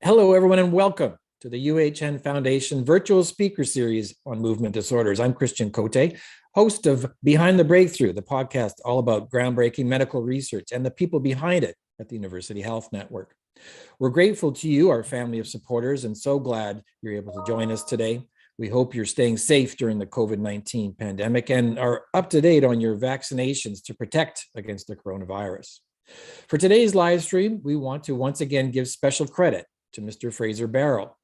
Hello, everyone, and welcome to the UHN Foundation Virtual Speaker Series on Movement Disorders. I'm Christian Cote, host of Behind the Breakthrough, the podcast all about groundbreaking medical research and the people behind it at the University Health Network. We're grateful to you, our family of supporters, and so glad you're able to join us today. We hope you're staying safe during the COVID-19 pandemic and are up to date on your vaccinations to protect against the coronavirus. For today's live stream, we want to once again give special credit to Mr. Fraser Barrell.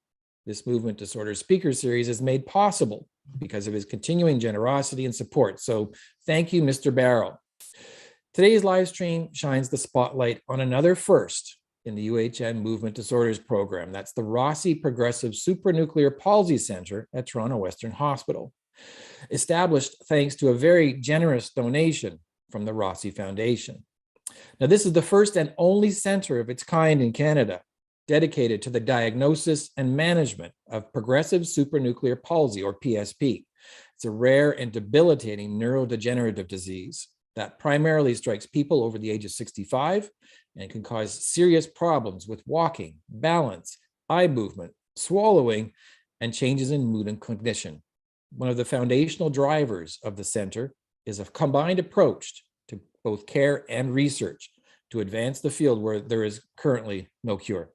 This movement disorder speaker series is made possible because of his continuing generosity and support. So thank you, Mr. Barrell. Today's live stream shines the spotlight on another first in the UHN Movement Disorders program. That's the Rossy Progressive Supranuclear Palsy Centre at Toronto Western Hospital, established thanks to a very generous donation from the Rossy Foundation. Now, this is the first and only center of its kind in Canada, dedicated to the diagnosis and management of progressive supranuclear palsy, or PSP. It's a rare and debilitating neurodegenerative disease that primarily strikes people over the age of 65 and can cause serious problems with walking, balance, eye movement, swallowing, and changes in mood and cognition. One of the foundational drivers of the center is a combined approach to both care and research to advance the field where there is currently no cure.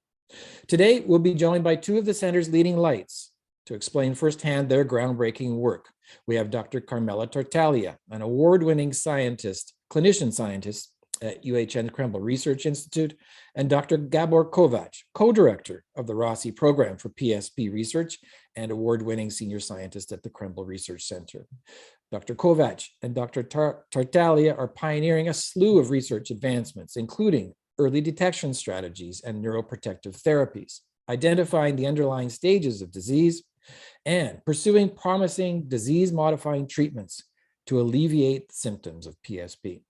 Today, we'll be joined by two of the center's leading lights to explain firsthand their groundbreaking work. We have Dr. Carmela Tartaglia, an award-winning clinician scientist at UHN Krembil Research Institute, and Dr. Gabor Kovacs, co-director of the Rossy Program for PSP Research and award-winning senior scientist at the Krembil Research Centre. Dr. Kovacs and Dr. Tartaglia are pioneering a slew of research advancements, including early detection strategies and neuroprotective therapies, identifying the underlying stages of disease, and pursuing promising disease-modifying treatments to alleviate symptoms of PSP.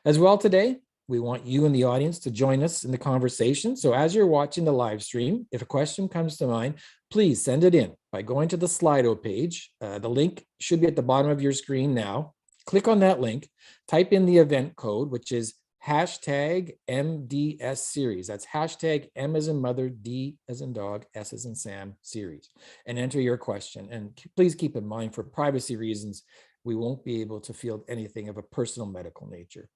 As well today, we want you in the audience to join us in the conversation. So as you're watching the live stream, if a question comes to mind, please send it in by going to the Slido page. The link should be at the bottom of your screen now. Click on that link, type in the event code, which is hashtag MDS series. That's hashtag M as in mother, D as in dog, S as in Sam series, and enter your question. And please keep in mind, for privacy reasons, we won't be able to field anything of a personal medical nature.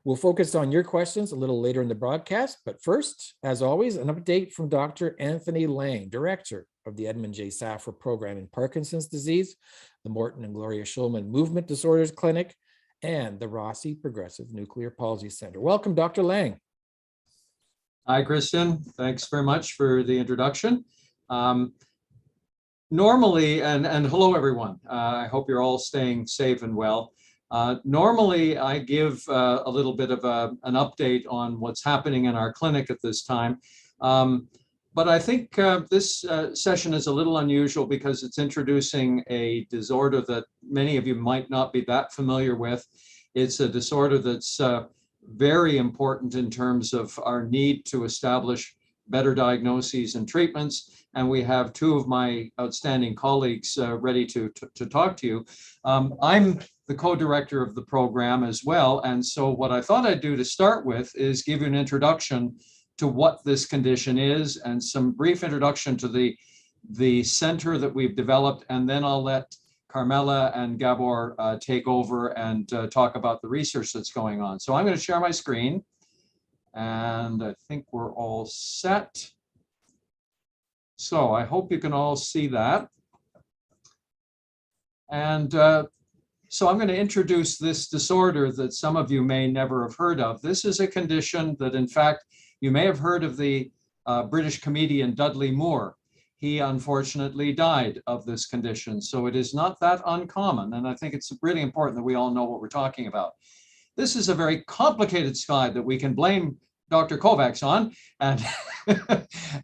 We'll focus on your questions a little later in the broadcast, but first, as always, an update from Dr. Anthony Lang, director of the Edmund J. Safra Program in Parkinson's disease, the Morton and Gloria Schulman Movement Disorders Clinic, and the Rossy Progressive Nuclear Palsy Center. Welcome, Dr. Lang. Hi, Christian. Thanks very much for the introduction. Normally, and hello, everyone. I hope you're all staying safe and well. Normally, I give a little bit of an update on what's happening in our clinic at this time. But I think this session is a little unusual because it's introducing a disorder that many of you might not be that familiar with. It's a disorder that's very important in terms of our need to establish better diagnoses and treatments. And we have two of my outstanding colleagues ready to talk to you. I'm the co-director of the program as well. And so what I thought I'd do to start with is give you an introduction to what this condition is and some brief introduction to the center that we've developed, and then I'll let Carmela and Gabor take over and talk about the research that's going on. So I'm going to share my screen, and I think we're all set. So I hope you can all see that. And so I'm going to introduce this disorder that some of you may never have heard of. This is a condition that, in fact, you may have heard of the British comedian Dudley Moore. He unfortunately died of this condition, so it is not that uncommon, and I think it's really important that we all know what we're talking about. This is a very complicated slide that we can blame Dr. Kovacs on, and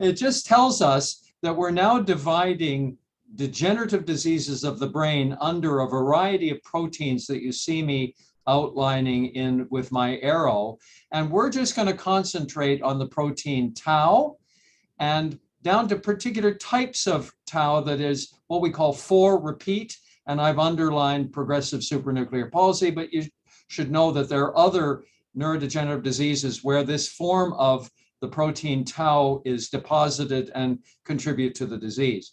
it just tells us that we're now dividing degenerative diseases of the brain under a variety of proteins that you see me outlining with my arrow. And we're just going to concentrate on the protein tau and down to particular types of tau that is what we call 4-repeat. And I've underlined progressive supranuclear palsy, but you should know that there are other neurodegenerative diseases where this form of the protein tau is deposited and contribute to the disease.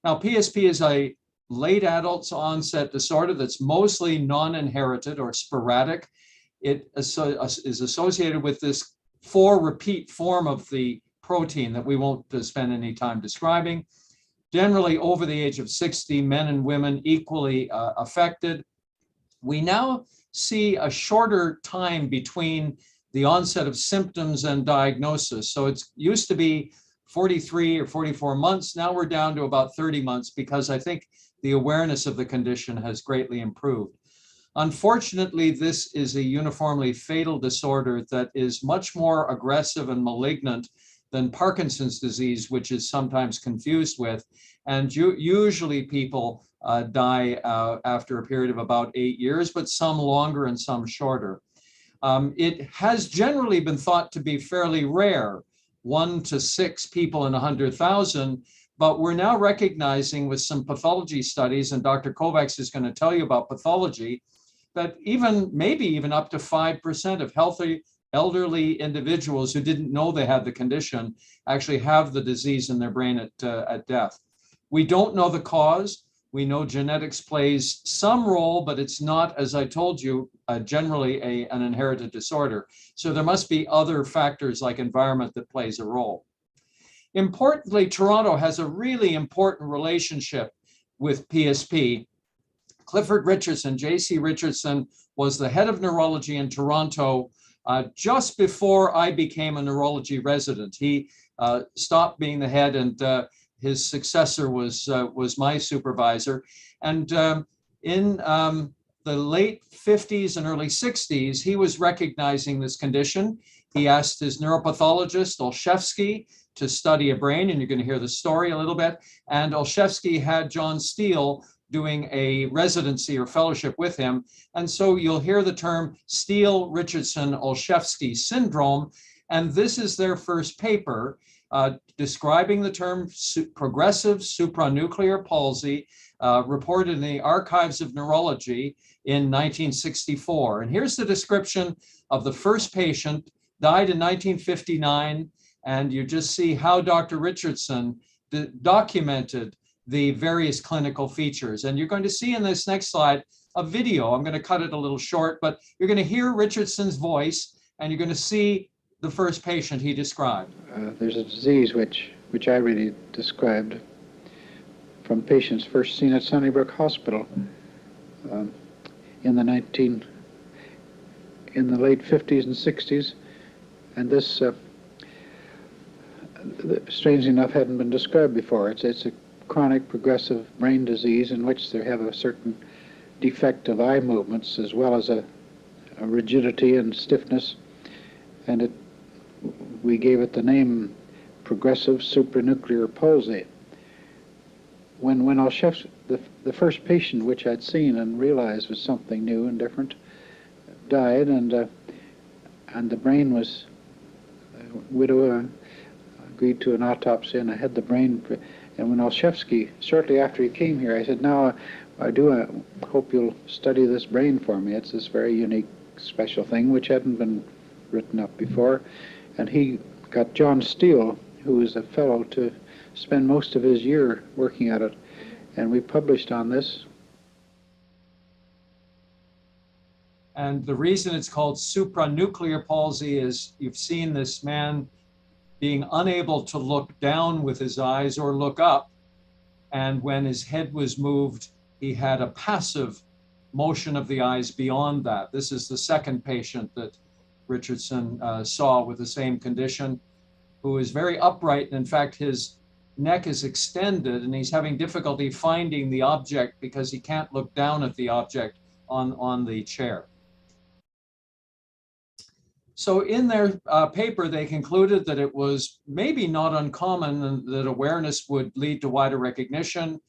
Now, PSP is a late adults onset disorder that's mostly non-inherited or sporadic. It is associated with this 4-repeat form of the protein that we won't spend any time describing. Generally over the age of 60, men and women equally affected. We now see a shorter time between the onset of symptoms and diagnosis. So it used to be 43 or 44 months. Now we're down to about 30 months because I think the awareness of the condition has greatly improved. Unfortunately, this is a uniformly fatal disorder that is much more aggressive and malignant than Parkinson's disease, which is sometimes confused with. And usually people die after a period of about 8 years, but some longer and some shorter. It has generally been thought to be fairly rare, 1 to 6 people in 100,000, but we're now recognizing with some pathology studies, and Dr. Kovacs is going to tell you about pathology, that maybe even up to 5% of healthy elderly individuals who didn't know they had the condition actually have the disease in their brain at death. We don't know the cause. We know genetics plays some role, but it's not, as I told you, generally an inherited disorder. So there must be other factors like environment that plays a role. Importantly, Toronto has a really important relationship with PSP. Clifford Richardson, J.C. Richardson, was the head of neurology in Toronto just before I became a neurology resident. He stopped being the head, and his successor was my supervisor. And in the late 50s and early 60s, he was recognizing this condition. He asked his neuropathologist, Olszewski, to study a brain, and you're going to hear the story a little bit. And Olszewski had John Steele doing a residency or fellowship with him. And so you'll hear the term Steele-Richardson-Olszewski syndrome. And this is their first paper describing the term progressive supranuclear palsy, reported in the Archives of Neurology in 1964. And here's the description of the first patient, died in 1959. And you just see how Dr. Richardson documented the various clinical features. And you're going to see in this next slide a video. I'm going to cut it a little short, but you're going to hear Richardson's voice, and you're going to see the first patient he described. There's a disease which I really described from patients first seen at Sunnybrook Hospital in the late 50s and 60s, and this, strangely enough, hadn't been described before. It's a chronic progressive brain disease in which they have a certain defect of eye movements as well as a rigidity and stiffness, and we gave it the name progressive supranuclear palsy. When Olszewski, the first patient which I'd seen and realized was something new and different, died, and the brain was, widow agreed to an autopsy, and I had the brain. And when Olszewski, shortly after he came here, I said, now I hope you'll study this brain for me. It's this very unique, special thing which hadn't been written up before. And he got John Steele, who was a fellow, to spend most of his year working at it. And we published on this. And the reason it's called supranuclear palsy is you've seen this man being unable to look down with his eyes or look up. And when his head was moved, he had a passive motion of the eyes beyond that. This is the second patient that Richardson saw with the same condition, who is very upright. And in fact, his neck is extended and he's having difficulty finding the object because he can't look down at the object on the chair. So in their paper, they concluded that it was maybe not uncommon and that awareness would lead to wider recognition,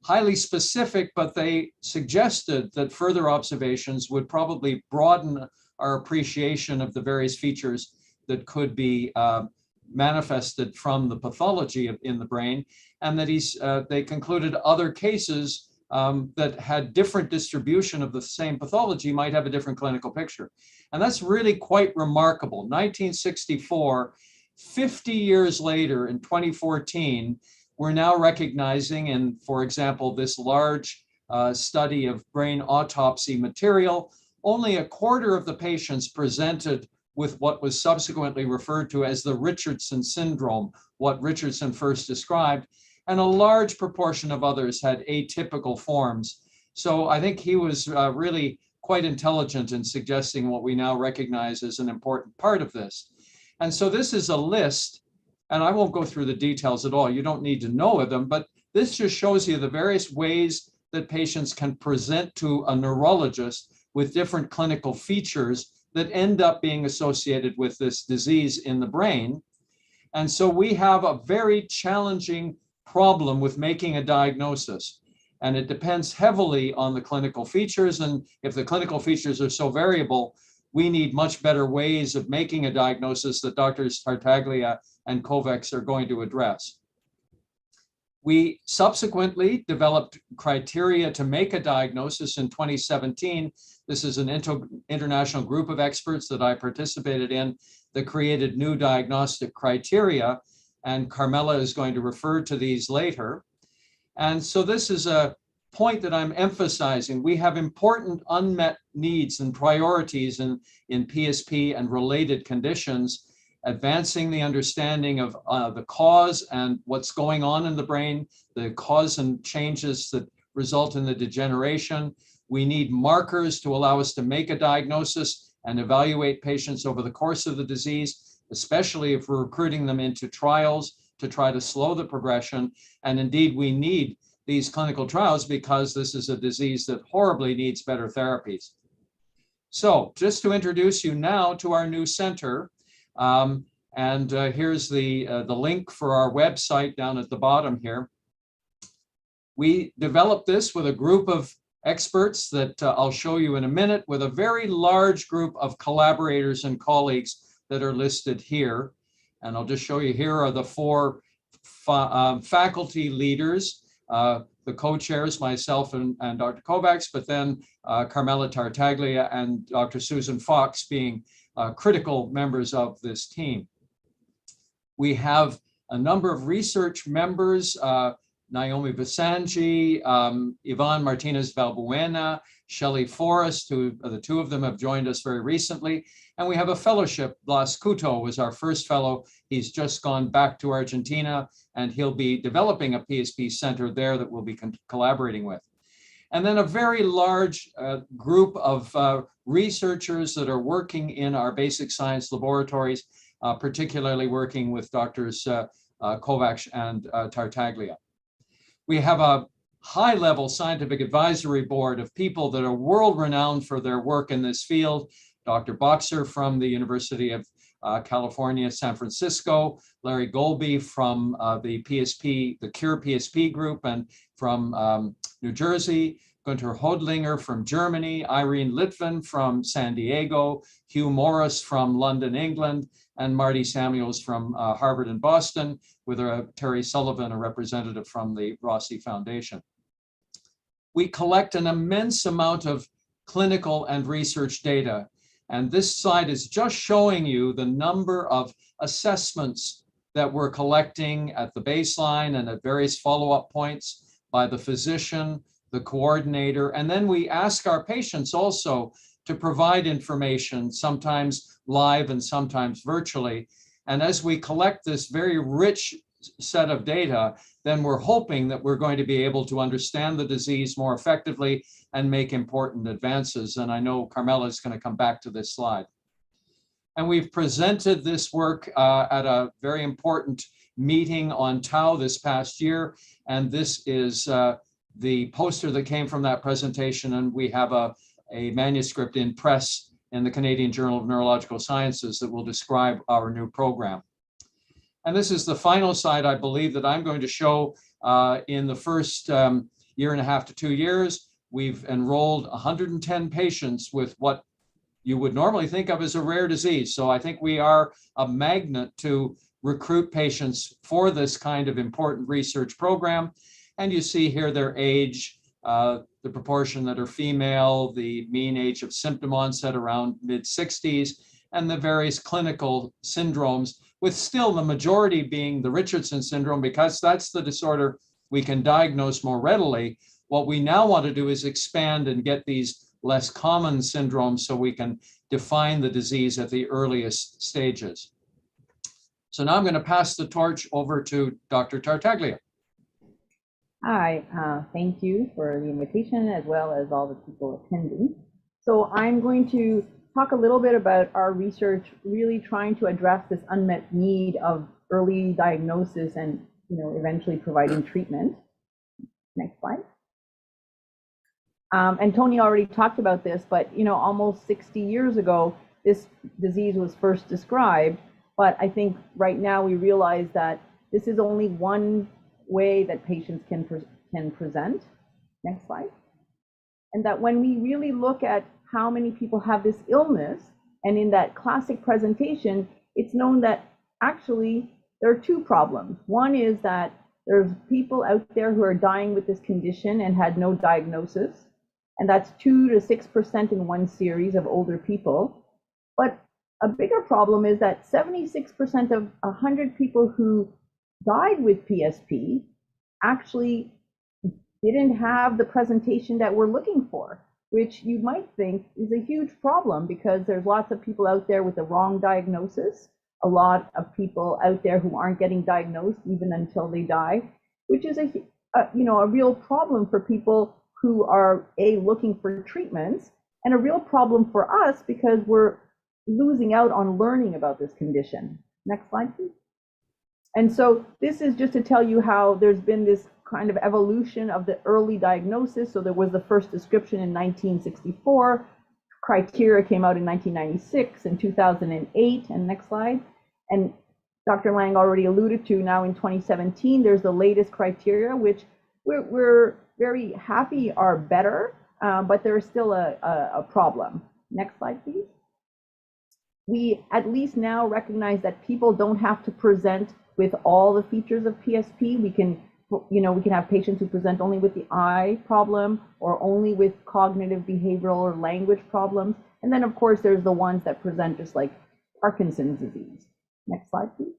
highly specific, but they suggested that further observations would probably broaden our appreciation of the various features that could be manifested from the pathology in the brain, and that they concluded other cases that had different distribution of the same pathology might have a different clinical picture. And that's really quite remarkable. 1964, 50 years later, in 2014, we're now recognizing in, for example, this large study of brain autopsy material, only a quarter of the patients presented with what was subsequently referred to as the Richardson syndrome, what Richardson first described, and a large proportion of others had atypical forms. So I think he was really quite intelligent in suggesting what we now recognize as an important part of this. And so this is a list, and I won't go through the details at all. You don't need to know them, but this just shows you the various ways that patients can present to a neurologist with different clinical features that end up being associated with this disease in the brain. And so we have a very challenging problem with making a diagnosis. And it depends heavily on the clinical features. And if the clinical features are so variable, we need much better ways of making a diagnosis that Drs. Tartaglia and Kovacs are going to address. We subsequently developed criteria to make a diagnosis in 2017. This is an international group of experts that I participated in that created new diagnostic criteria, and Carmela is going to refer to these later. And so this is a point that I'm emphasizing. We have important unmet needs and priorities in PSP and related conditions, advancing the understanding of the cause and what's going on in the brain, the cause and changes that result in the degeneration. We need markers to allow us to make a diagnosis and evaluate patients over the course of the disease, especially if we're recruiting them into trials to try to slow the progression. And indeed, we need these clinical trials because this is a disease that horribly needs better therapies. So just to introduce you now to our new center, here's the link for our website down at the bottom here. We developed this with a group of experts that I'll show you in a minute, with a very large group of collaborators and colleagues that are listed here. And I'll just show you, here are the four faculty leaders, the co-chairs, myself and Dr. Kovacs, but then Carmela Tartaglia and Dr. Susan Fox being critical members of this team. We have a number of research members, Naomi Basanji, Yvonne Martinez-Valbuena, Shelley Forrest, who the two of them have joined us very recently. And we have a fellowship. Blas Couto was our first fellow. He's just gone back to Argentina, and he'll be developing a PSP center there that we'll be collaborating with. And then a very large group of researchers that are working in our basic science laboratories, particularly working with Drs. Kovacs and Tartaglia. We have a high-level scientific advisory board of people that are world-renowned for their work in this field. Dr. Boxer from the University of California, San Francisco, Larry Golby from the Cure PSP group and from New Jersey, Günter Hodlinger from Germany, Irene Litvin from San Diego, Hugh Morris from London, England, and Marty Samuels from Harvard and Boston, with Terry Sullivan, a representative from the Rossy Foundation. We collect an immense amount of clinical and research data. And this slide is just showing you the number of assessments that we're collecting at the baseline and at various follow-up points by the physician, the coordinator, and then we ask our patients also to provide information, sometimes live and sometimes virtually. And as we collect this very rich set of data, then we're hoping that we're going to be able to understand the disease more effectively and make important advances. And I know Carmela is going to come back to this slide. And we've presented this work at a very important meeting on tau this past year. And this is the poster that came from that presentation. And we have a manuscript in press in the Canadian Journal of Neurological Sciences that will describe our new program. And this is the final slide, I believe, that I'm going to show in the first year and a half to 2 years. We've enrolled 110 patients with what you would normally think of as a rare disease. So I think we are a magnet to recruit patients for this kind of important research program. And you see here their age, the proportion that are female, the mean age of symptom onset around mid-60s, and the various clinical syndromes, with still the majority being the Richardson syndrome, because that's the disorder we can diagnose more readily. What we now want to do is expand and get these less common syndromes so we can define the disease at the earliest stages. So now I'm going to pass the torch over to Dr. Tartaglia. Hi, thank you for the invitation as well as all the people attending. So I'm going to talk a little bit about our research really trying to address this unmet need of early diagnosis and eventually providing treatment. Next slide. And Tony already talked about this, but almost 60 years ago, this disease was first described. But I think right now we realize that this is only one way that patients can present. Next slide. And that when we really look at how many people have this illness, and in that classic presentation, it's known that actually there are two problems. One is that there's people out there who are dying with this condition and had no diagnosis, and that's 2 to 6% in one series of older people. But a bigger problem is that 76% of 100 people who died with PSP actually didn't have the presentation that we're looking for, which you might think is a huge problem because there's lots of people out there with the wrong diagnosis, a lot of people out there who aren't getting diagnosed even until they die, which is a real problem for people who are looking for treatments, and a real problem for us because we're losing out on learning about this condition. Next slide, please. And so this is just to tell you how there's been this kind of evolution of the early diagnosis. So there was the first description in 1964, criteria came out in 1996 and 2008, and next slide. And Dr. Lang already alluded to now in 2017, there's the latest criteria, which we're very happy are better, but there's still a problem. Next slide, please. We at least now recognize that people don't have to present with all the features of PSP. We can have patients who present only with the eye problem or only with cognitive, behavioral, or language problems. And then, of course, there's the ones that present just like Parkinson's disease. Next slide, please.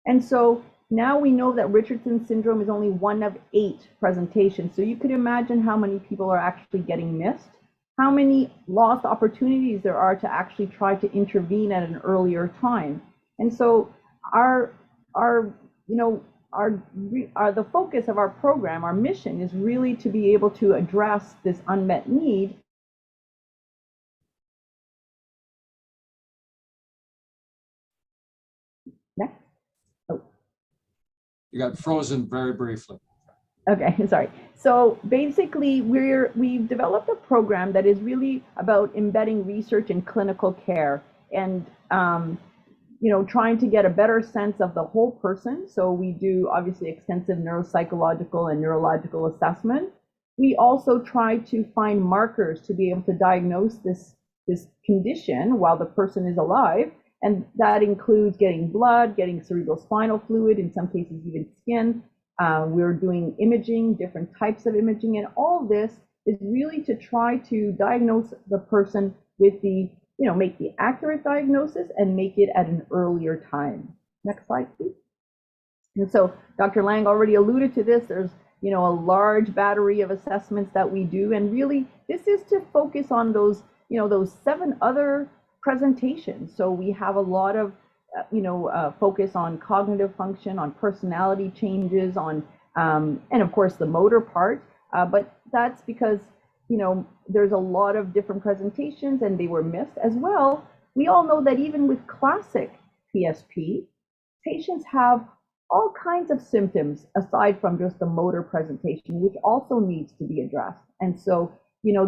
And so now we know that Richardson syndrome is only 1 of 8 presentations. So you could imagine how many people are actually getting missed, how many lost opportunities there are to actually try to intervene at an earlier time. And so the focus of our program, our mission, is really to be able to address this unmet need. Next. Oh. You got frozen very briefly. Okay, sorry. So basically, we've developed a program that is really about embedding research in clinical care and trying to get a better sense of the whole person. So we do obviously extensive neuropsychological and neurological assessment. We also try to find markers to be able to diagnose this condition while the person is alive. And that includes getting blood, getting cerebrospinal fluid, in some cases even skin. We're doing imaging, different types of imaging, and all of this is really to try to diagnose the person with the, make the accurate diagnosis and make it at an earlier time. Next slide, please. And so Dr. Lang already alluded to this. There's, a large battery of assessments that we do, and really this is to focus on those, those 7 other presentations. So we have a lot of focus on cognitive function, on personality changes, on and of course the motor part, but that's because there's a lot of different presentations and they were missed as well. We all know that even with classic PSP, patients have all kinds of symptoms aside from just the motor presentation, which also needs to be addressed. And so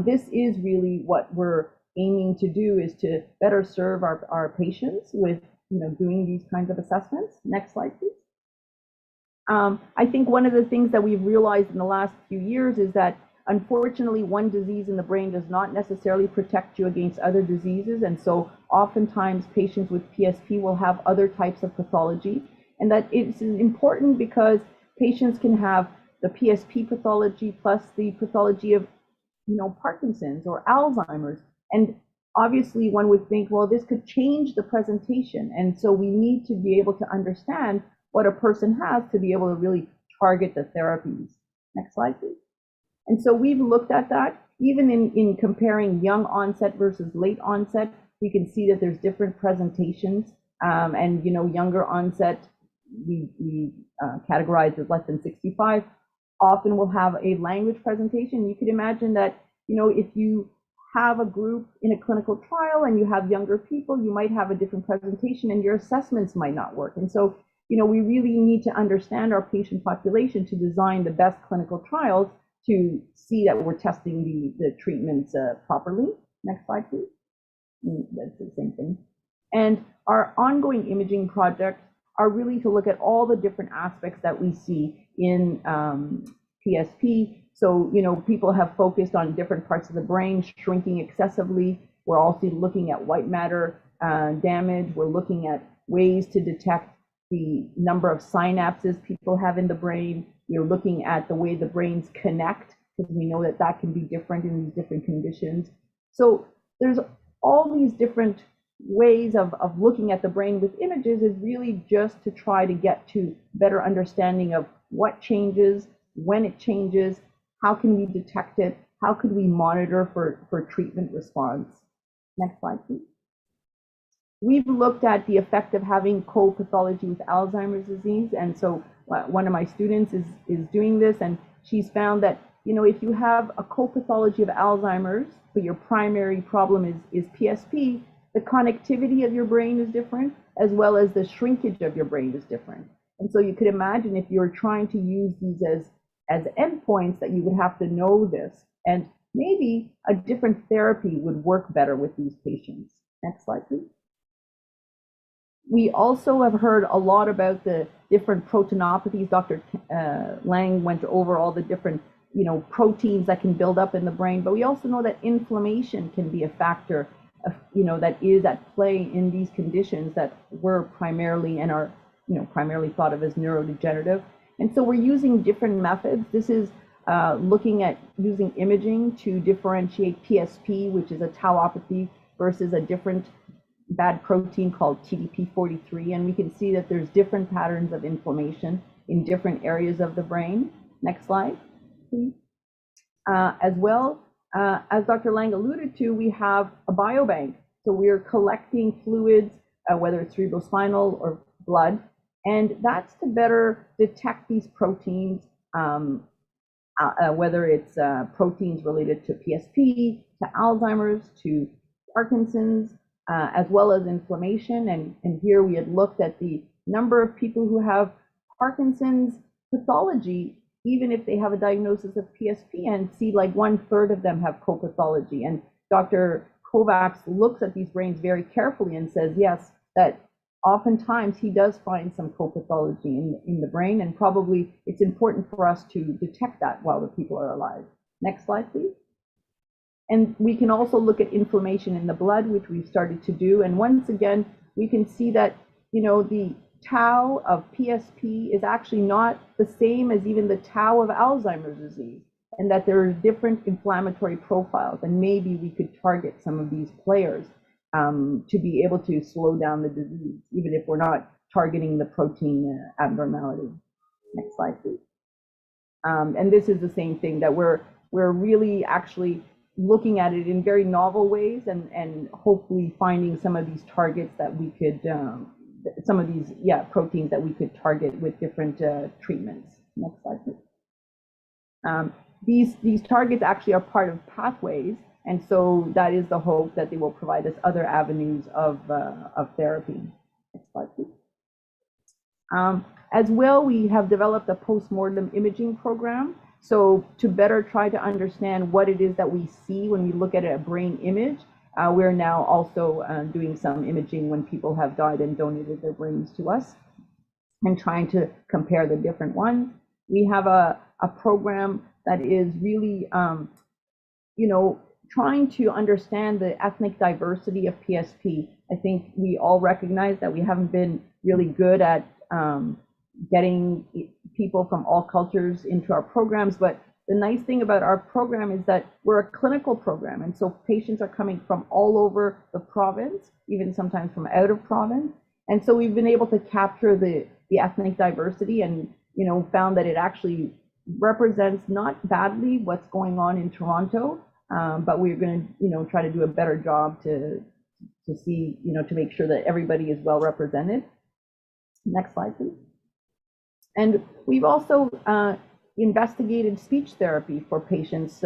this is really what we're aiming to do, is to better serve our patients with doing these kinds of assessments. Next slide, please. I think one of the things that we've realized in the last few years is that unfortunately one disease in the brain does not necessarily protect you against other diseases, and so oftentimes patients with PSP will have other types of pathology, and that it's important because patients can have the PSP pathology plus the pathology of Parkinson's or Alzheimer's, and obviously one would think, well, this could change the presentation. And so we need to be able to understand what a person has to be able to really target the therapies. Next slide, please. And so we've looked at that. Even in comparing young onset versus late onset, we can see that there's different presentations. And, you know, younger onset, we categorize as less than 65, often will have a language presentation. You could imagine that, you know, if you have a group in a clinical trial and you have younger people, you might have a different presentation and your assessments might not work. And so, you know, we really need to understand our patient population to design the best clinical trials to see that we're testing the treatments properly. Next slide, please. That's the same thing. And our ongoing imaging projects are really to look at all the different aspects that we see in PSP. So, you know, people have focused on different parts of the brain shrinking excessively. We're also looking at white matter damage. We're looking at ways to detect the number of synapses people have in the brain. We're looking at the way the brains connect, because we know that that can be different in these different conditions. So there's all these different ways of looking at the brain with images is really just to try to get to better understanding of what changes, when it changes, how can we detect it, how could we monitor for treatment response. Next slide, please. We've looked at the effect of having co-pathology with Alzheimer's disease, and so one of my students is doing this, and she's found that, you know, if you have a co-pathology of Alzheimer's, but your primary problem is PSP, the connectivity of your brain is different, as well as the shrinkage of your brain is different. And so you could imagine if you're trying to use these as endpoints that you would have to know this, and maybe a different therapy would work better with these patients. Next slide, please. We also have heard a lot about the different proteinopathies. Dr. Lang went over all the different, you know, proteins that can build up in the brain, but we also know that inflammation can be a factor of, you know, that is at play in these conditions that were primarily and are, you know, primarily thought of as neurodegenerative. And so we're using different methods. This is looking at using imaging to differentiate PSP, which is a tauopathy, versus a different bad protein called TDP43, and we can see that there's different patterns of inflammation in different areas of the brain. Next slide, please. As well, as Dr. Lang alluded to, we have a biobank. So we're collecting fluids, whether it's cerebrospinal or blood, and that's to better detect these proteins, whether it's proteins related to PSP, to Alzheimer's, to Parkinson's, as well as inflammation. And here we had looked at the number of people who have Parkinson's pathology, even if they have a diagnosis of PSP, and see like 1/3 of them have co-pathology. And Dr. Kovacs looks at these brains very carefully and says, yes, that oftentimes he does find some co-pathology in the brain, and probably it's important for us to detect that while the people are alive. Next slide, please. And we can also look at inflammation in the blood, which we've started to do. And once again, we can see that, you know, the tau of PSP is actually not the same as even the tau of Alzheimer's disease, and that there are different inflammatory profiles, and maybe we could target some of these players to be able to slow down the disease, even if we're not targeting the protein abnormality. Next slide, please. And this is the same thing, that we're really actually looking at it in very novel ways, and hopefully finding some of these targets that we could, some of these proteins that we could target with different treatments. Next slide, please. These targets actually are part of pathways, and so that is the hope that they will provide us other avenues of therapy. Next slide, please. As well, we have developed a postmortem imaging program. So to better try to understand what it is that we see when we look at a brain image, we're now also doing some imaging when people have died and donated their brains to us, and trying to compare the different ones. We have a program that is really, you know, trying to understand the ethnic diversity of PSP. I think we all recognize that we haven't been really good at getting people from all cultures into our programs, but the nice thing about our program is that we're a clinical program, and so patients are coming from all over the province, even sometimes from out of province. And so we've been able to capture the ethnic diversity, and found that it actually represents not badly what's going on in Toronto, but we're going to try to do a better job to see, to make sure that everybody is well represented. Next slide, please. And we've also investigated speech therapy for patients.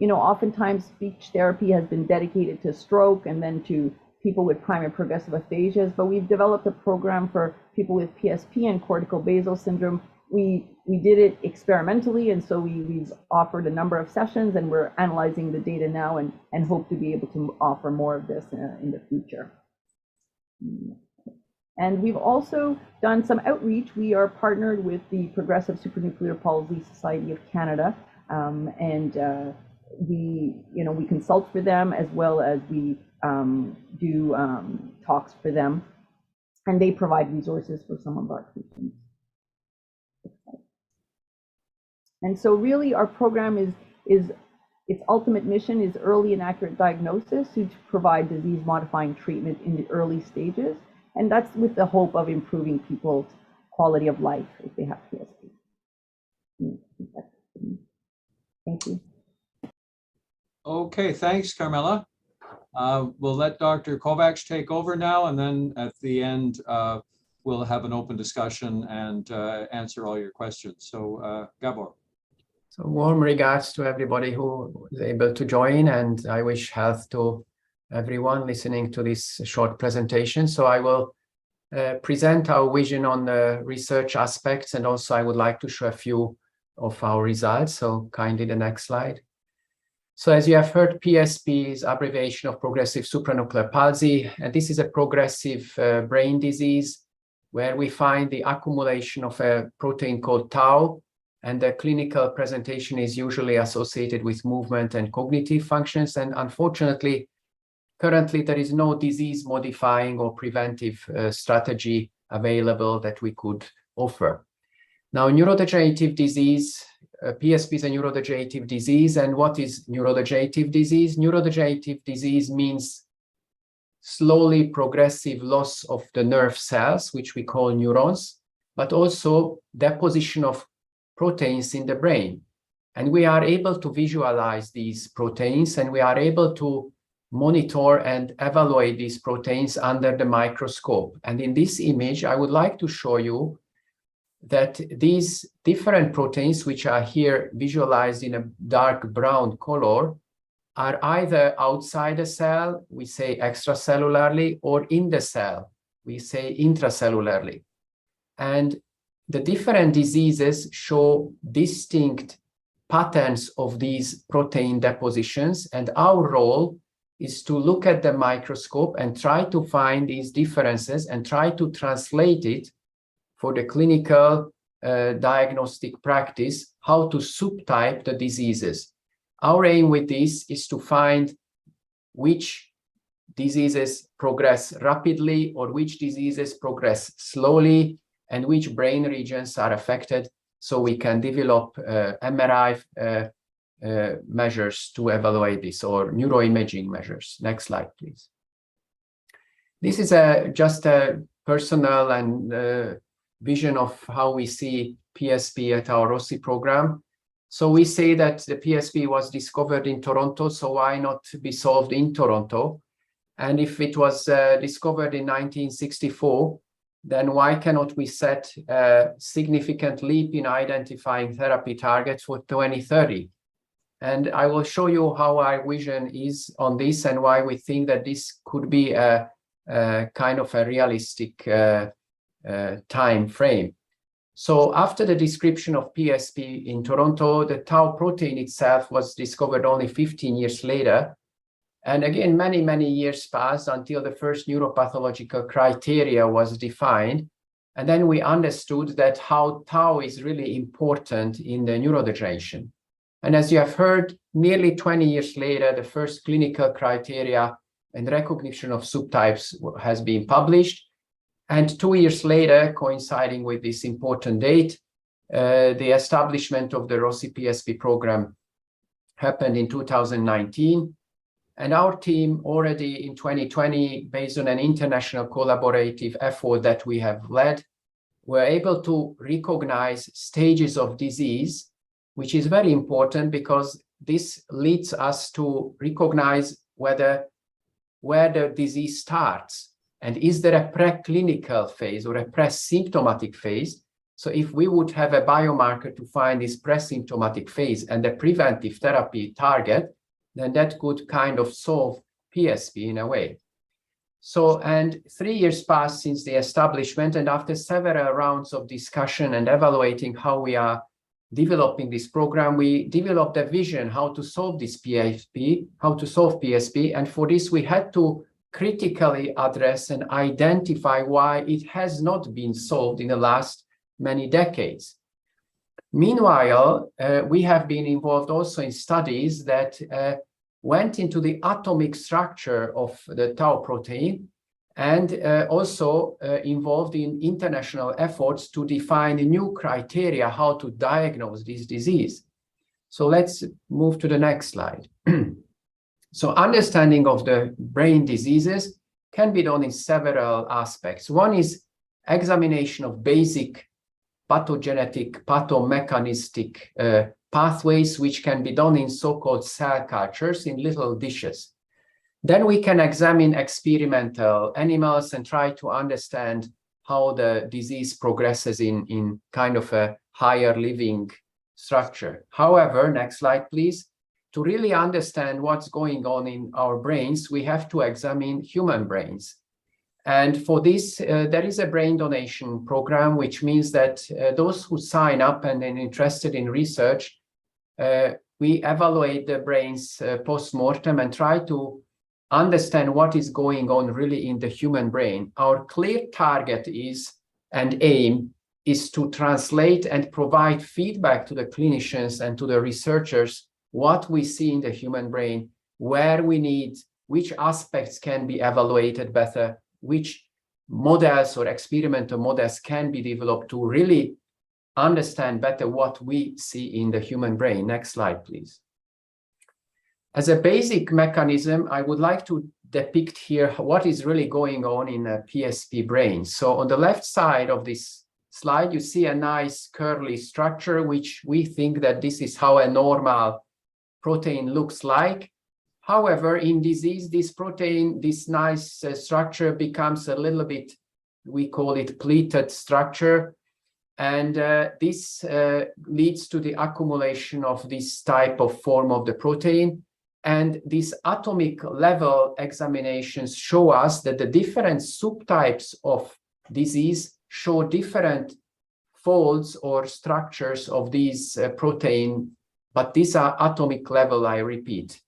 Oftentimes speech therapy has been dedicated to stroke and then to people with primary progressive aphasias, but we've developed a program for people with PSP and cortical basal syndrome. We did it experimentally, and so we've offered a number of sessions, and we're analyzing the data now and hope to be able to offer more of this in the future. And we've also done some outreach. We are partnered with the Progressive Supranuclear Palsy Society of Canada, and we consult for them, as well as we do talks for them, and they provide resources for some of our patients. And so really our program is its ultimate mission is early and accurate diagnosis to provide disease modifying treatment in the early stages. And that's with the hope of improving people's quality of life if they have PSP. Thank you. Okay, thanks, Carmela. We'll let Dr. Kovacs take over now, and then at the end, we'll have an open discussion and answer all your questions. So, Gabor. So warm regards to everybody who is able to join, and I wish health to everyone listening to this short presentation. So I will present our vision on the research aspects, and also I would like to show a few of our results. So kindly the next slide. So as you have heard, PSP is abbreviation of progressive supranuclear palsy, and this is a progressive brain disease where we find the accumulation of a protein called tau, and the clinical presentation is usually associated with movement and cognitive functions. And unfortunately, currently there is no disease modifying or preventive strategy available that we could offer. Now, neurodegenerative disease, PSP is a neurodegenerative disease. And what is neurodegenerative disease? Neurodegenerative disease means slowly progressive loss of the nerve cells, which we call neurons, but also deposition of proteins in the brain. And we are able to visualize these proteins, and we are able to monitor and evaluate these proteins under the microscope. And in this image, I would like to show you that these different proteins, which are here visualized in a dark brown color, are either outside the cell, we say extracellularly, or in the cell, we say intracellularly. And the different diseases show distinct patterns of these protein depositions, and our role is to look at the microscope and try to find these differences and try to translate it for the clinical diagnostic practice, how to subtype the diseases. Our aim with this is to find which diseases progress rapidly or which diseases progress slowly, and which brain regions are affected, so we can develop MRI measures to evaluate this, or neuroimaging measures. Next slide, please. This is just a personal and vision of how we see PSP at our Rossy program. So we say that the PSP was discovered in Toronto, so why not be solved in Toronto? And if it was discovered in 1964, then why cannot we set a significant leap in identifying therapy targets for 2030? And I will show you how our vision is on this and why we think that this could be a kind of a realistic time frame. So after the description of PSP in Toronto, the tau protein itself was discovered only 15 years later. And again, many, many years passed until the first neuropathological criteria was defined. And then we understood that how tau is really important in the neurodegeneration. And as you have heard, nearly 20 years later, the first clinical criteria and recognition of subtypes has been published. And 2 years later, coinciding with this important date, the establishment of the Rossy PSP program happened in 2019. And our team already in 2020, based on an international collaborative effort that we have led, were able to recognize stages of disease, which is very important because this leads us to recognize where the disease starts. And is there a preclinical phase or a pre-symptomatic phase? So if we would have a biomarker to find this pre-symptomatic phase and a preventive therapy target, then that could kind of solve PSP in a way. So, and 3 years passed since the establishment, and after several rounds of discussion and evaluating how we are developing this program, we developed a vision how to solve this PSP, and for this we had to critically address and identify why it has not been solved in the last many decades. Meanwhile, we have been involved also in studies that went into the atomic structure of the tau protein, and also involved in international efforts to define new criteria how to diagnose this disease. So let's move to the next slide. So understanding of the brain diseases can be done in several aspects. One is examination of basic pathogenetic, pathomechanistic pathways, which can be done in so-called cell cultures in little dishes. Then we can examine experimental animals and try to understand how the disease progresses in kind of a higher living structure. However, next slide, please. To really understand what's going on in our brains, we have to examine human brains. And for this, there is a brain donation program, which means that those who sign up and are interested in research, we evaluate the brains post-mortem and try to understand what is going on really in the human brain. Our clear target is and aim is to translate and provide feedback to the clinicians and to the researchers what we see in the human brain, where we need, which aspects can be evaluated better, which models or experimental models can be developed to really understand better what we see in the human brain. Next slide, please. As a basic mechanism, I would like to depict here what is really going on in a PSP brain. So on the left side of this slide, you see a nice curly structure, which we think that this is how a normal protein looks like. However, in disease, this protein, this nice structure becomes a little bit, we call it pleated structure. And this leads to the accumulation of this type of form of the protein. And these atomic level examinations show us that the different subtypes of disease show different folds or structures of these protein, but these are atomic level, I repeat.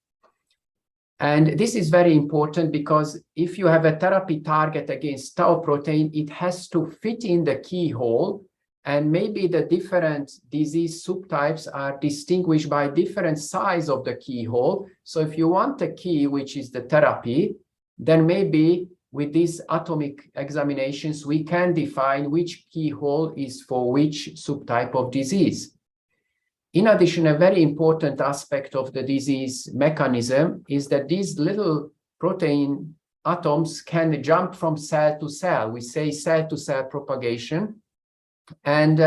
And this is very important because if you have a therapy target against tau protein, it has to fit in the keyhole, and maybe the different disease subtypes are distinguished by different size of the keyhole. So if you want a key, which is the therapy, then maybe with these atomic examinations, we can define which keyhole is for which subtype of disease. In addition, a very important aspect of the disease mechanism is that these little protein atoms can jump from cell to cell. We say cell-to-cell propagation, and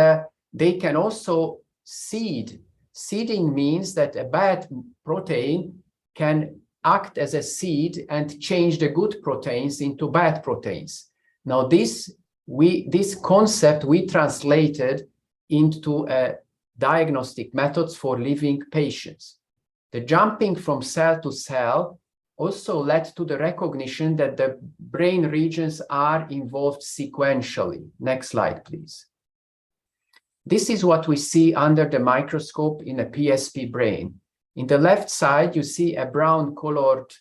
they can also seed. Seeding means that a bad protein can act as a seed and change the good proteins into bad proteins. Now, this concept we translated into diagnostic methods for living patients. The jumping from cell to cell also led to the recognition that the brain regions are involved sequentially. Next slide, please. This is what we see under the microscope in a PSP brain. In the left side, you see a brown colored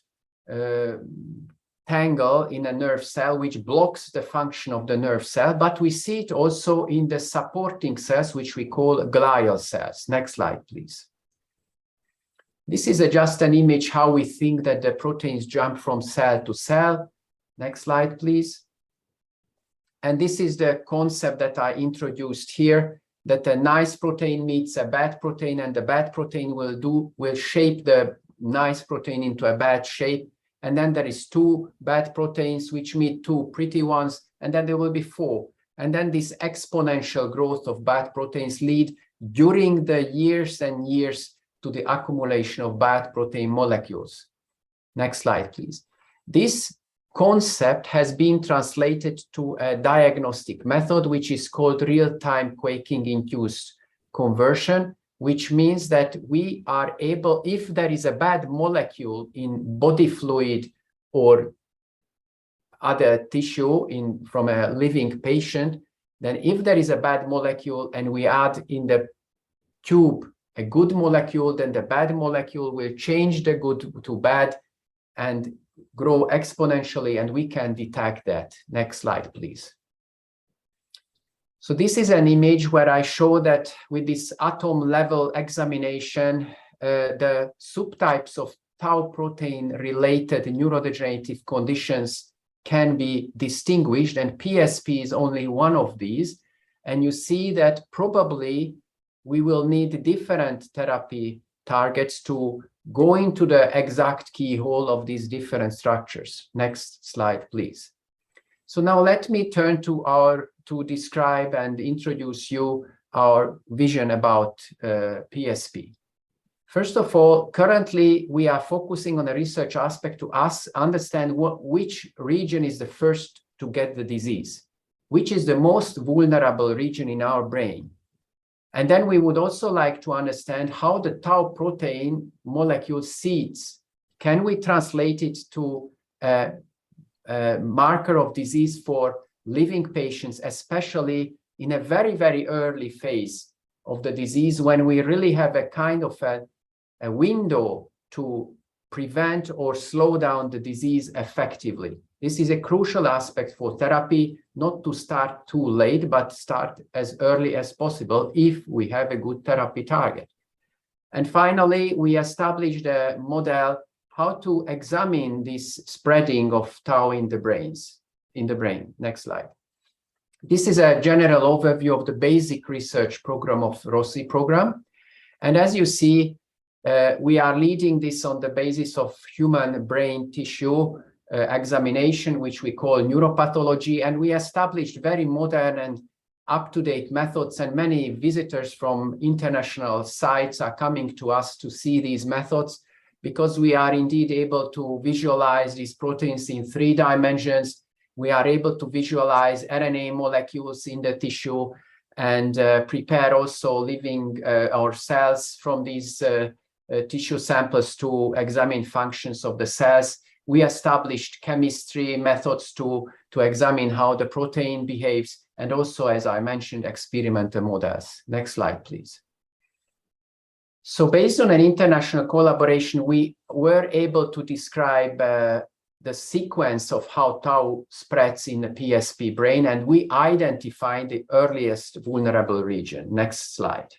tangle in a nerve cell, which blocks the function of the nerve cell, but we see it also in the supporting cells, which we call glial cells. Next slide, please. This is just an image how we think that the proteins jump from cell to cell. Next slide, please. And this is the concept that I introduced here. that a nice protein meets a bad protein, and the bad protein will shape the nice protein into a bad shape. And then there is 2 bad proteins which meet 2 pretty ones, and then there will be 4. And then this exponential growth of bad proteins lead during the years and years to the accumulation of bad protein molecules. Next slide, please. This concept has been translated to a diagnostic method, which is called real-time quaking-induced conversion, which means that we are able, if there is a bad molecule in body fluid or other tissue from a living patient, then if there is a bad molecule and we add in the tube a good molecule, then the bad molecule will change the good to bad and grow exponentially, and we can detect that. Next slide, please. So this is an image where I show that with this atom level examination, the subtypes of tau protein related neurodegenerative conditions can be distinguished, and PSP is only one of these. And you see that probably we will need different therapy targets to go into the exact keyhole of these different structures. Next slide, please. So now let me turn to describe and introduce you our vision about PSP. First of all, currently we are focusing on a research aspect to understand which region is the first to get the disease, which is the most vulnerable region in our brain. And then we would also like to understand how the tau protein molecule seeds. Can we translate it to a marker of disease for living patients, especially in a very, very early phase of the disease, when we really have a kind of a window to prevent or slow down the disease effectively. This is a crucial aspect for therapy, not to start too late, but start as early as possible if we have a good therapy target. And finally, we established a model how to examine this spreading of tau in the brain. Next slide. This is a general overview of the basic research program of Rossy program. And as you see, we are leading this on the basis of human brain tissue examination, which we call neuropathology, and we established very modern and up-to-date methods, and many visitors from international sites are coming to us to see these methods, because we are indeed able to visualize these proteins in 3 dimensions. We are able to visualize RNA molecules in the tissue and prepare also living our cells from these tissue samples to examine functions of the cells. We established chemistry methods to examine how the protein behaves, and also, as I mentioned, experimental models. Next slide, please. So based on an international collaboration, we were able to describe the sequence of how tau spreads in the PSP brain, and we identified the earliest vulnerable region. Next slide.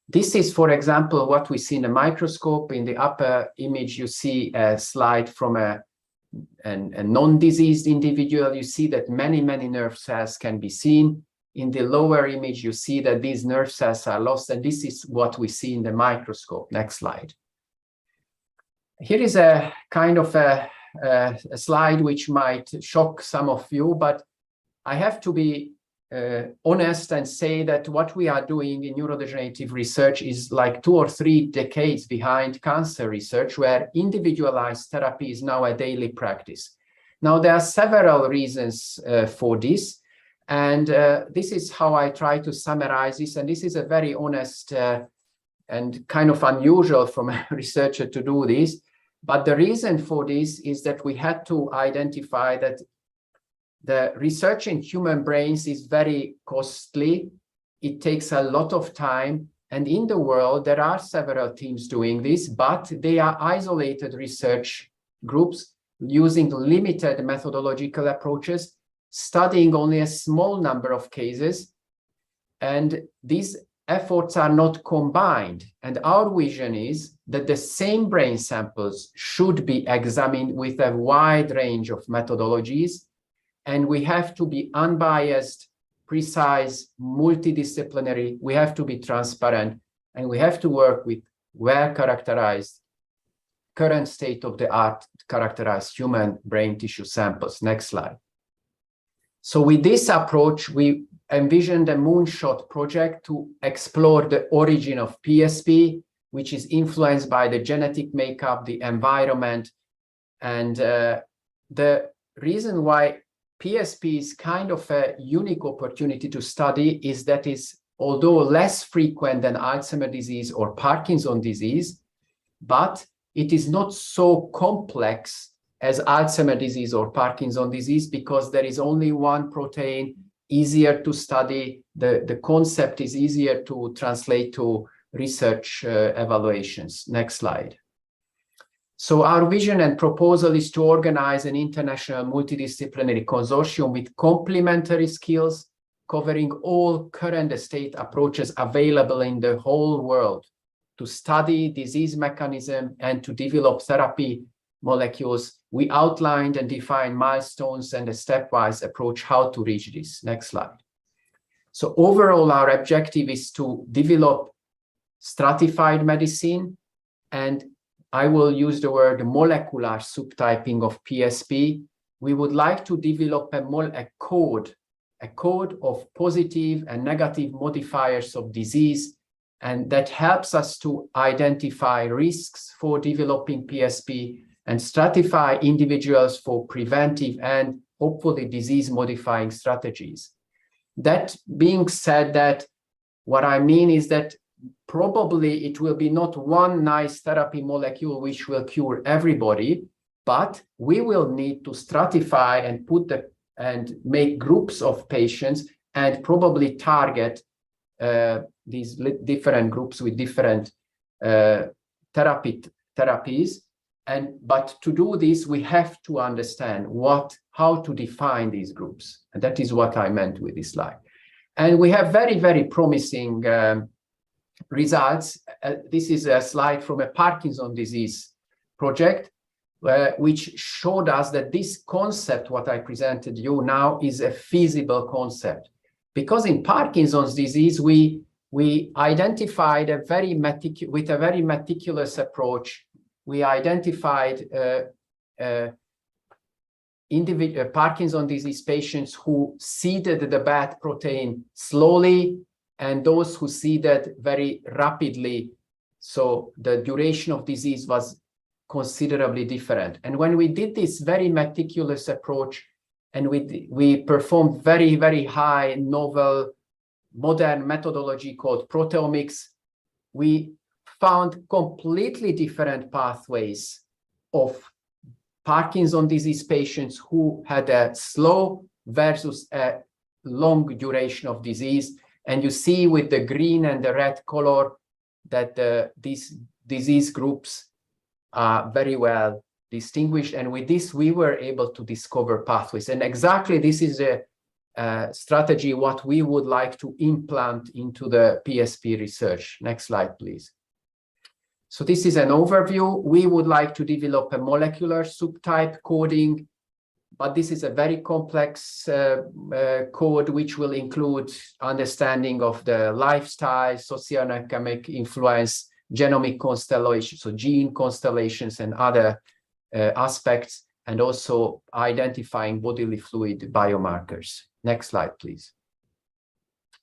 This is, for example, what we see in the microscope. In the upper image, you see a slide from a non-diseased individual. You see that many, many nerve cells can be seen. In the lower image, you see that these nerve cells are lost, and this is what we see in the microscope. Next slide. Here is a kind of a slide which might shock some of you, but I have to be honest and say that what we are doing in neurodegenerative research is like 2 or 3 decades behind cancer research, where individualized therapy is now a daily practice. Now, there are several reasons for this, and this is how I try to summarize this, and this is a very honest and kind of unusual from a researcher to do this. But the reason for this is that we had to identify that the research in human brains is very costly. It takes a lot of time. And in the world, there are several teams doing this, but they are isolated research groups using limited methodological approaches, studying only a small number of cases. And these efforts are not combined. And our vision is that the same brain samples should be examined with a wide range of methodologies. And we have to be unbiased precise, multidisciplinary. We have to be transparent, and we have to work with well-characterized, current state-of-the-art characterized human brain tissue samples. Next slide. So with this approach, we envisioned a moonshot project to explore the origin of PSP, which is influenced by the genetic makeup, the environment, and the reason why PSP is kind of a unique opportunity to study is that is, although less frequent than Alzheimer's disease or Parkinson's disease, but it is not so complex as Alzheimer's disease or Parkinson's disease because there is only one protein, easier to study, the concept is easier to translate to research evaluations. Next slide. So our vision and proposal is to organize an international multidisciplinary consortium with complementary skills covering all current state approaches available in the whole world to study disease mechanism and to develop therapy molecules. We outlined and defined milestones and a stepwise approach how to reach this. Next slide. So overall, our objective is to develop stratified medicine, and I will use the word molecular subtyping of PSP. We would like to develop a code of positive and negative modifiers of disease, and that helps us to identify risks for developing PSP and stratify individuals for preventive and hopefully disease-modifying strategies. That being said, that what I mean is that probably it will be not one nice therapy molecule which will cure everybody, but we will need to stratify and make groups of patients and probably target these different groups with different therapies. But to do this, we have to understand how to define these groups. And that is what I meant with this slide. And we have very, very promising results. This is a slide from a Parkinson's disease project, which showed us that this concept, what I presented you now, is a feasible concept. Because in Parkinson's disease, we identified with a very meticulous approach, we identified individual Parkinson's disease patients who seeded the bad protein slowly and those who seeded very rapidly. So the duration of disease was considerably different. And when we did this very meticulous approach and we performed very, very high novel modern methodology called proteomics, we found completely different pathways of Parkinson's disease patients who had a slow versus a long duration of disease. And you see with the green and the red color that these disease groups are very well distinguished. And with this, we were able to discover pathways. And exactly this is a strategy what we would like to implant into the PSP research. Next slide, please. So this is an overview. We would like to develop a molecular subtype coding, but this is a very complex code which will include understanding of the lifestyle, socioeconomic influence, genomic constellation, so gene constellations and other aspects, and also identifying bodily fluid biomarkers. Next slide, please.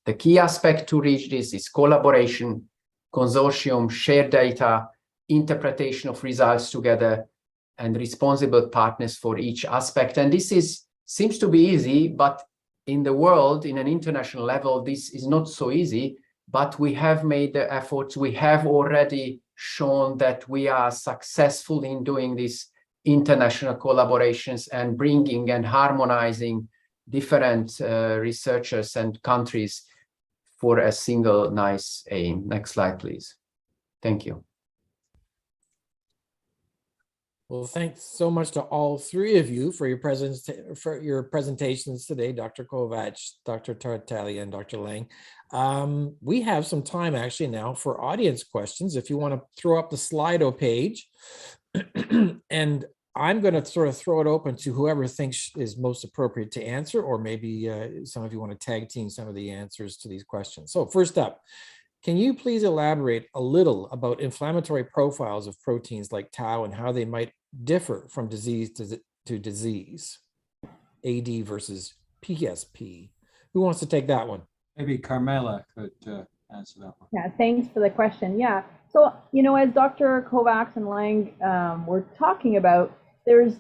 The key aspect to reach this is collaboration, consortium, shared data, interpretation of results together, and responsible partners for each aspect. And this seems to be easy, but in the world, in an international level, this is not so easy, but we have made the efforts. We have already shown that we are successful in doing these international collaborations and bringing and harmonizing different researchers and countries for a single nice aim. Next slide, please. Thank you. Well, thanks so much to all three of you for your presentations today, Dr. Kovacs, Dr. Tartaglia, and Dr. Lang. We have some time actually now for audience questions. If you want to throw up the Slido page, and I'm going to sort of throw it open to whoever thinks is most appropriate to answer, or maybe some of you want to tag team some of the answers to these questions. So first up, can you please elaborate a little about inflammatory profiles of proteins like tau and how they might differ from disease to disease? AD versus PSP. Who wants to take that one? Maybe Carmela could answer that one. Yeah, thanks for the question. Yeah, so, as Dr. Kovacs and Lang were talking about, there's,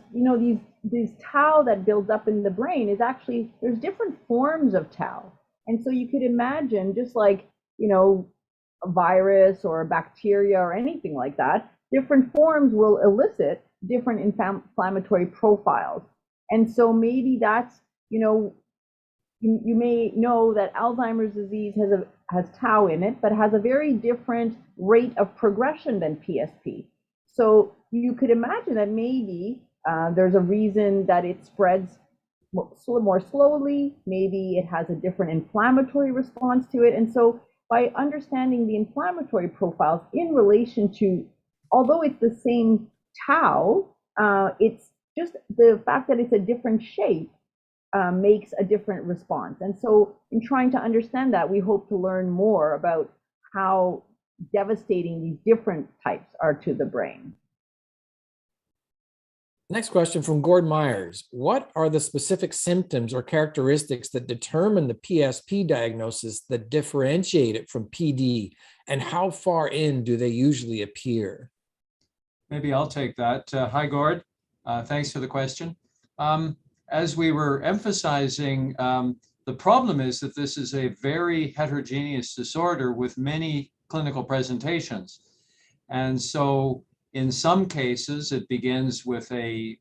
these tau that builds up in the brain is actually, there's different forms of tau. And so you could imagine, just like, a virus or a bacteria or anything like that, different forms will elicit different inflammatory profiles. And so maybe that's, you may know that Alzheimer's disease has tau in it, but has a very different rate of progression than PSP. So you could imagine that maybe there's a reason that it spreads more slowly. Maybe it has a different inflammatory response to it. And so by understanding the inflammatory profiles in relation to, although it's the same tau, it's just the fact that it's a different shape makes a different response. And so in trying to understand that, we hope to learn more about how devastating these different types are to the brain. Next question from Gord Myers. What are the specific symptoms or characteristics that determine the PSP diagnosis that differentiate it from PD, and how far in do they usually appear? Maybe I'll take that. Hi, Gord. Thanks for the question. As we were emphasizing, the problem is that this is a very heterogeneous disorder with many clinical presentations. And so in some cases, it begins with a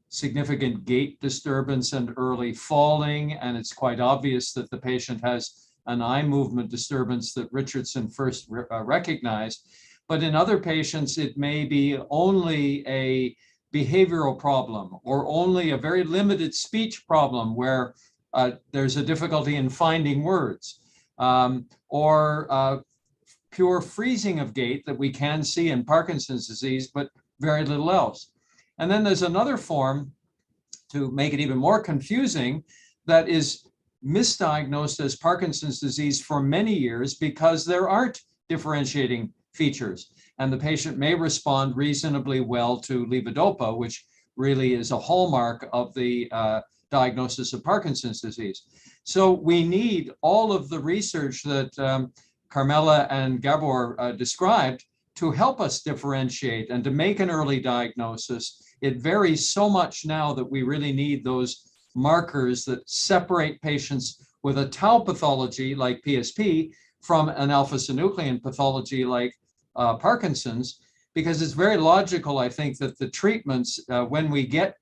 significant gait disturbance and early falling, and it's quite obvious that the patient has an eye movement disturbance that Richardson first recognized. But in other patients, it may be only a behavioral problem or only a very limited speech problem where there's a difficulty in finding words, or pure freezing of gait that we can see in Parkinson's disease, but very little else. And then there's another form, to make it even more confusing, that is misdiagnosed as Parkinson's disease for many years because there aren't differentiating features. And the patient may respond reasonably well to levodopa, which really is a hallmark of the diagnosis of Parkinson's disease. So we need all of the research that Carmela and Gabor described to help us differentiate and to make an early diagnosis. It varies so much now that we really need those markers that separate patients with a tau pathology like PSP from an alpha-synuclein pathology like Parkinson's, because it's very logical, I think, that the treatments, when we get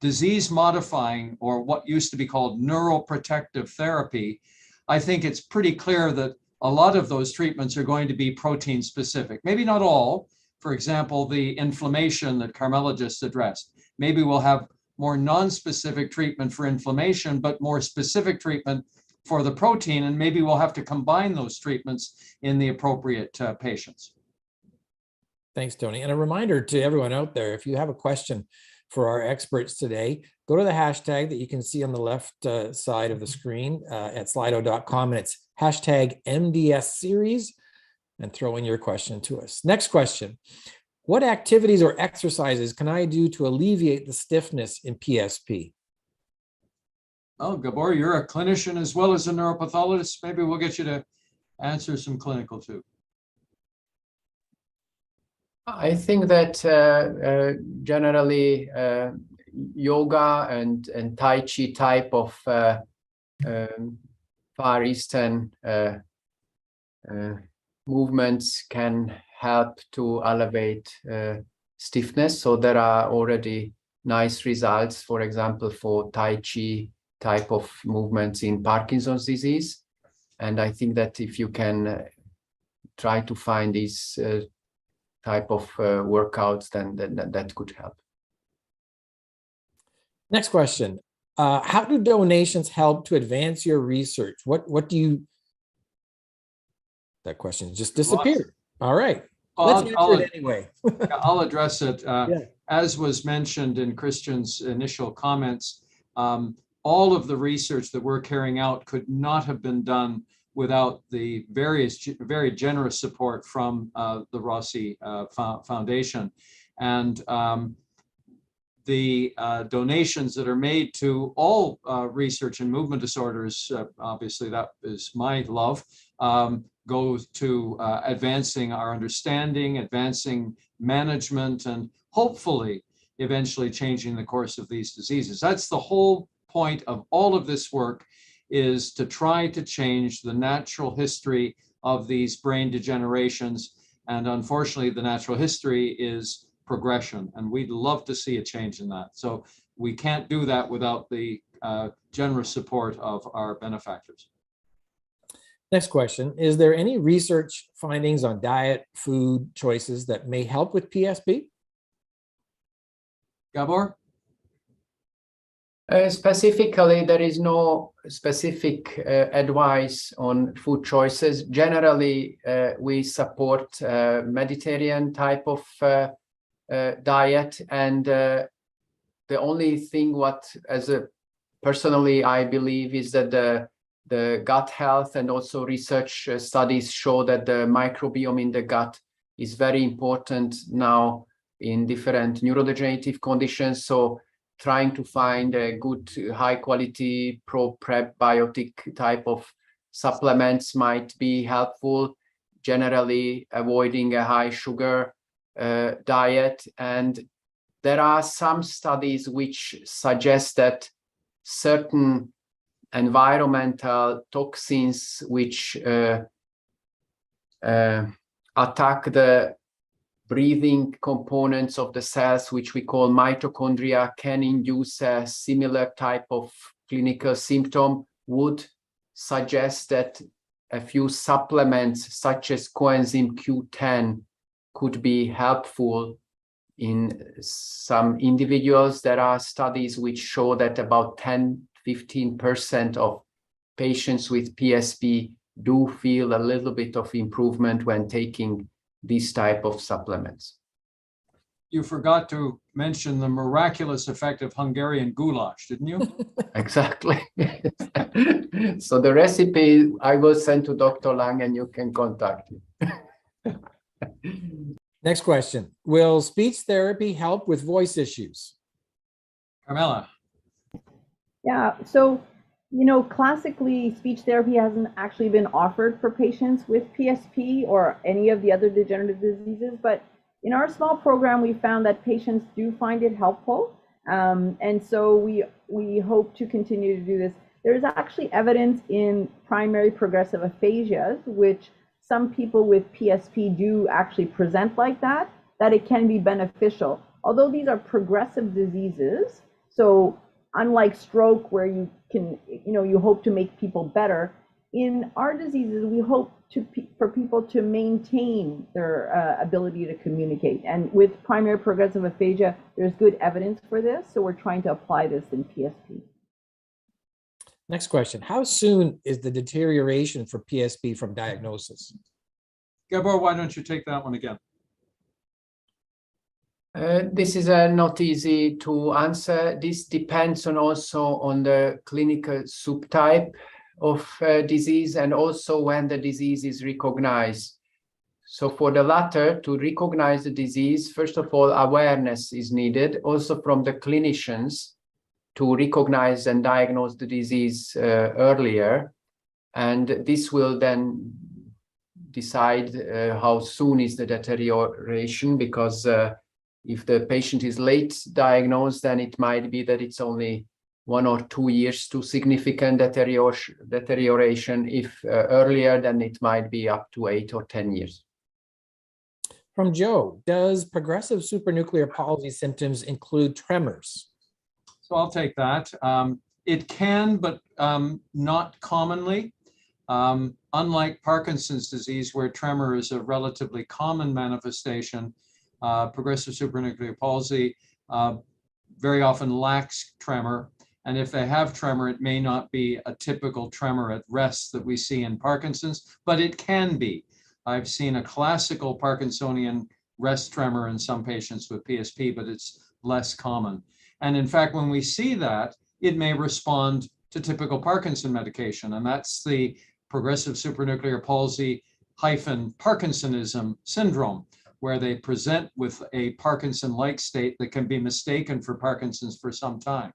disease modifying or what used to be called neuroprotective therapy, I think it's pretty clear that a lot of those treatments are going to be protein specific. Maybe not all. For example, the inflammation that Carmela just addressed. Maybe we'll have more non-specific treatment for inflammation, but more specific treatment for the protein, and maybe we'll have to combine those treatments in the appropriate patients. Thanks, Tony. And a reminder to everyone out there, if you have a question for our experts today, go to the hashtag that you can see on the left side of the screen at slido.com, and it's hashtag MDS series, and throw in your question to us. Next question. What activities or exercises can I do to alleviate the stiffness in PSP? Oh, Gabor, you're a clinician as well as a neuropathologist. Maybe we'll get you to answer some clinical too. I think that generally yoga and Tai Chi type of Far Eastern movements can help to elevate stiffness. So there are already nice results, for example, for Tai Chi type of movements in Parkinson's disease. And I think that if you can try to find these type of workouts, then that could help. Next question. How do donations help to advance your research? What do you... That question just disappeared. All right. Let's answer it anyway. I'll address it. as was mentioned in Christian's initial comments, all of the research that we're carrying out could not have been done without the very generous support from the Rossy Foundation. And the donations that are made to all research in movement disorders, obviously that is my love, goes to advancing our understanding, advancing management, and hopefully eventually changing the course of these diseases. That's the whole point of all of this work, is to try to change the natural history of these brain degenerations. And unfortunately, the natural history is progression, and we'd love to see a change in that. So we can't do that without the generous support of our benefactors. Next question. Is there any research findings on diet, food choices that may help with PSP? Gabor? Specifically, there is no specific advice on food choices. Generally, we support Mediterranean type of diet, and the only thing what, personally, I believe is that the gut health, and also research studies show that the microbiome in the gut is very important now in different neurodegenerative conditions. So trying to find a good, high quality probiotic type of supplements might be helpful, generally avoiding a high sugar diet. And there are some studies which suggest that certain environmental toxins which attack the breathing components of the cells, which we call mitochondria, can induce a similar type of clinical symptom. Would suggest that a few supplements such as coenzyme Q10 could be helpful in some individuals. There are studies which show that about 10–15% of patients with PSP do feel a little bit of improvement when taking these type of supplements. You forgot to mention the miraculous effect of Hungarian goulash, didn't you? Exactly. So the recipe I will send to Dr. Lang, and you can contact him. Next question. Will speech therapy help with voice issues? Carmela. Yeah, so, classically, speech therapy hasn't actually been offered for patients with PSP or any of the other degenerative diseases, but in our small program, we found that patients do find it helpful. And so we hope to continue to do this. There's actually evidence in primary progressive aphasias, which some people with PSP do actually present like that it can be beneficial. Although these are progressive diseases, so unlike stroke where you can, you hope to make people better, in our diseases, we hope for people to maintain their ability to communicate. And with primary progressive aphasia, there's good evidence for this. So we're trying to apply this in PSP. Next question. How soon is the deterioration for PSP from diagnosis? Gabor, why don't you take that one again? This is not easy to answer. This depends also on the clinical subtype of disease, and also when the disease is recognized. So for the latter, to recognize the disease, first of all, awareness is needed, also from the clinicians, to recognize and diagnose the disease earlier. And this will then decide how soon is the deterioration, because if the patient is late diagnosed, then it might be that it's only 1 or 2 years to significant deterioration. If earlier, then it might be up to 8 or 10 years. From Joe, does progressive supranuclear palsy symptoms include tremors? So I'll take that. It can, but not commonly. Unlike Parkinson's disease, where tremor is a relatively common manifestation, progressive supranuclear palsy very often lacks tremor. And if they have tremor, it may not be a typical tremor at rest that we see in Parkinson's, but it can be. I've seen a classical Parkinsonian rest tremor in some patients with PSP, but it's less common. And in fact, when we see that, it may respond to typical Parkinson medication, and that's the progressive supranuclear palsy hyphen Parkinsonism syndrome, where they present with a Parkinson-like state that can be mistaken for Parkinson's for some time.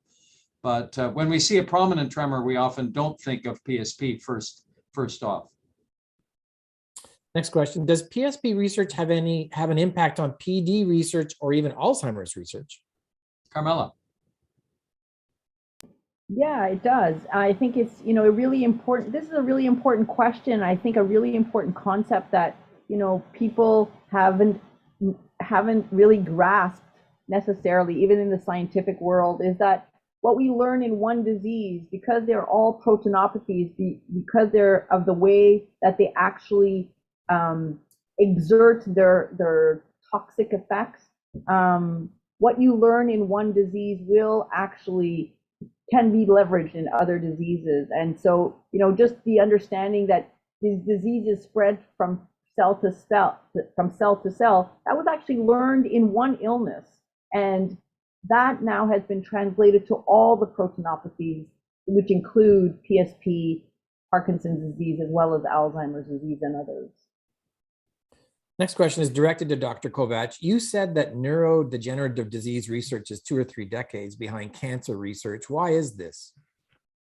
But when we see a prominent tremor, we often don't think of PSP first off. Next question. Does PSP research have an impact on PD research or even Alzheimer's research? Carmela. Yeah, it does. I think it's, a really important, this is a really important question. I think a really important concept that, people haven't really grasped necessarily, even in the scientific world, is that what we learn in one disease, because they're all proteinopathies, because they're of the way that they actually exert their toxic effects, what you learn in one disease can be leveraged in other diseases. And so, just the understanding that these diseases spread from cell to cell, that was actually learned in one illness. And that now has been translated to all the proteinopathies, which include PSP, Parkinson's disease, as well as Alzheimer's disease and others. Next question is directed to Dr. Kovacs. You said that neurodegenerative disease research is 2 or 3 decades behind cancer research. Why is this?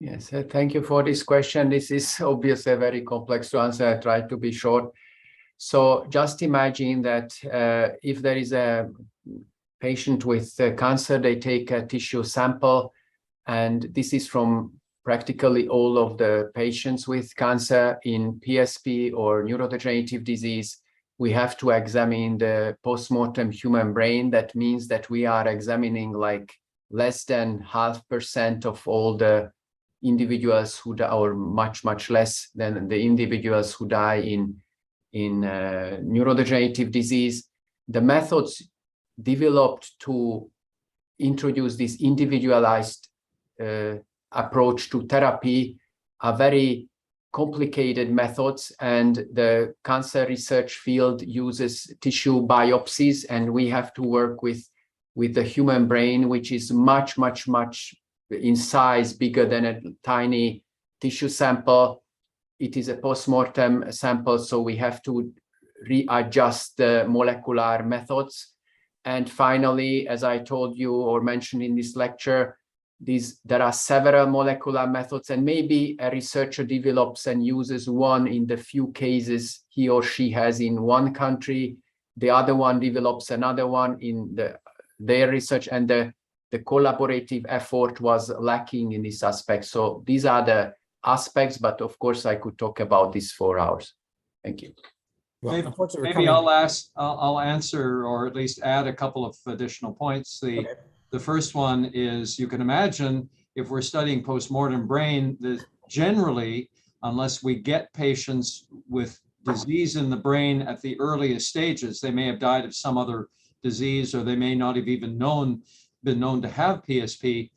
Yes, thank you for this question. This is obviously very complex to answer. I try to be short. So just imagine that if there is a patient with cancer, they take a tissue sample, and this is from practically all of the patients with cancer in PSP or neurodegenerative disease. We have to examine the post-mortem human brain. That means that we are examining like less than 0.5% of all the individuals who die, or much less than the individuals who die in neurodegenerative disease. The methods developed to introduce this individualized approach to therapy are very complicated methods, and the cancer research field uses tissue biopsies, and we have to work with the human brain, which is much in size bigger than a tiny tissue sample. It is a post-mortem sample, so we have to readjust the molecular methods. And finally, as I told you or mentioned in this lecture, there are several molecular methods, and maybe a researcher develops and uses one in the few cases he or she has in one country. The other one develops another one in their research, and the collaborative effort was lacking in this aspect. So these are the aspects, but of course I could talk about this for hours. Thank you. Well, maybe I'll answer, or at least add a couple of additional points. The first one is, you can imagine if we're studying postmortem brain, that generally, unless we get patients with disease in the brain at the earliest stages, they may have died of some other disease, or they may not have even been known to have PSP.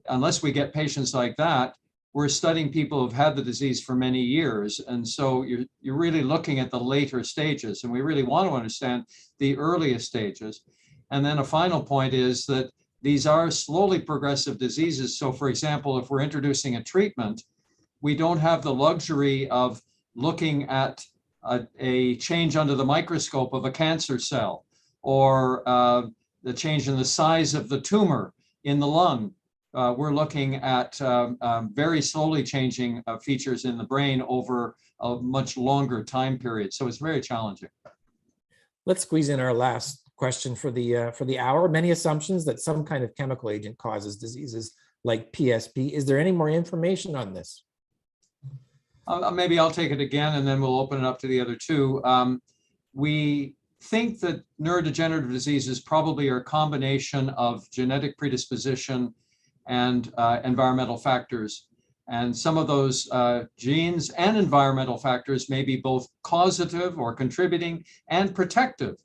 Unless we get patients like that, we're studying people who've had the disease for many years. And so you're really looking at the later stages, and we really want to understand the earliest stages. And then a final point is that these are slowly progressive diseases. So for example, if we're introducing a treatment, we don't have the luxury of looking at a change under the microscope of a cancer cell, or the change in the size of the tumor in the lung. We're looking at very slowly changing features in the brain over a much longer time period. So it's very challenging. Let's squeeze in our last question for the hour. Many assumptions that some kind of chemical agent causes diseases like PSP. Is there any more information on this? Maybe I'll take it again, and then we'll open it up to the other two. We think that neurodegenerative diseases probably are a combination of genetic predisposition and environmental factors. And some of those genes and environmental factors may be both causative or contributing and protective.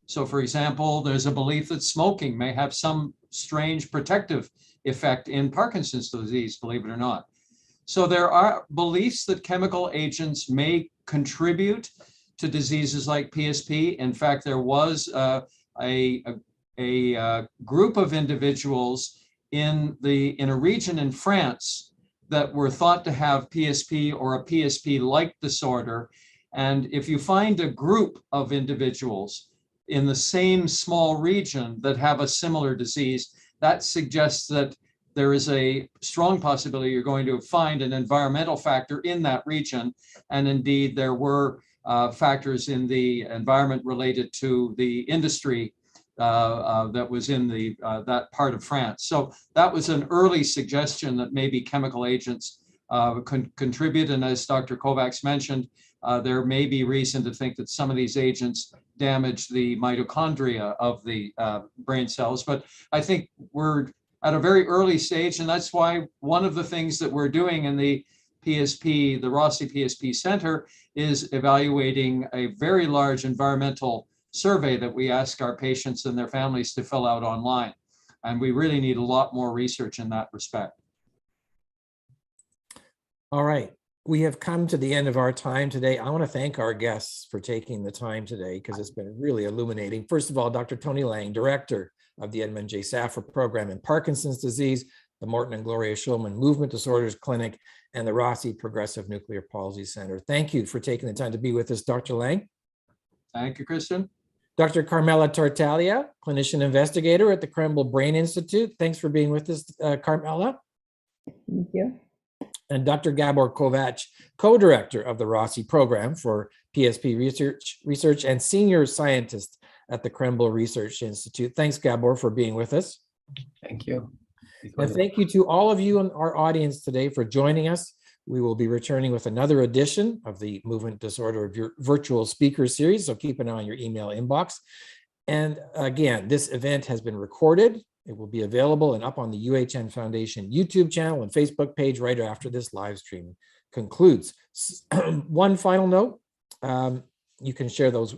So for example, there's a belief that smoking may have some strange protective effect in Parkinson's disease, believe it or not. So there are beliefs that chemical agents may contribute to diseases like PSP. In fact, there was a group of individuals in a region in France that were thought to have PSP or a PSP-like disorder. And if you find a group of individuals in the same small region that have a similar disease, that suggests that there is a strong possibility you're going to find an environmental factor in that region. And indeed, there were factors in the environment related to the industry that was in that part of France. So that was an early suggestion that maybe chemical agents contribute. And as Dr. Kovacs mentioned, there may be reason to think that some of these agents damage the mitochondria of the brain cells. But I think we're at a very early stage, and that's why one of the things that we're doing in the PSP, the Rossy PSP Centre, is evaluating a very large environmental survey that we ask our patients and their families to fill out online. And we really need a lot more research in that respect. All right. We have come to the end of our time today. I want to thank our guests for taking the time today because it's been really illuminating. First of all, Dr. Tony Lang, Director of the Edmund J. Safra Program in Parkinson's Disease, the Morton and Gloria Schulman Movement Disorders Clinic, and the Rossy Progressive Nuclear Palsy Center. Thank you for taking the time to be with us, Dr. Lang. Thank you, Christian. Dr. Carmela Tartaglia, clinician investigator at the Krembil Brain Institute. Thanks for being with us, Carmela. Thank you. And Dr. Gabor Kovacs, co-director of the Rossy program for PSP research and senior scientist at the Krembil Research Institute. Thanks, Gabor, for being with us. Thank you. And thank you to all of you in our audience today for joining us. We will be returning with another edition of the Movement Disorder Virtual Speaker Series, so keep an eye on your email inbox. And again, this event has been recorded. It will be available and up on the UHN Foundation YouTube channel and Facebook page right after this live stream concludes. One final note, you can share those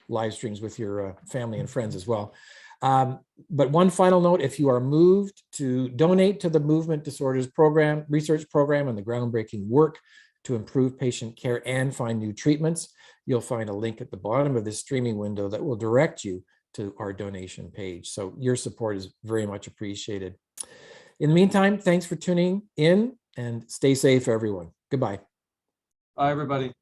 live streams with your family and friends as well. But one final note, if you are moved to donate to the Movement Disorders Program, research program, and the groundbreaking work to improve patient care and find new treatments, you'll find a link at the bottom of this streaming window that will direct you to our donation page. So your support is very much appreciated. In the meantime, thanks for tuning in and stay safe, everyone. Goodbye. Bye, everybody.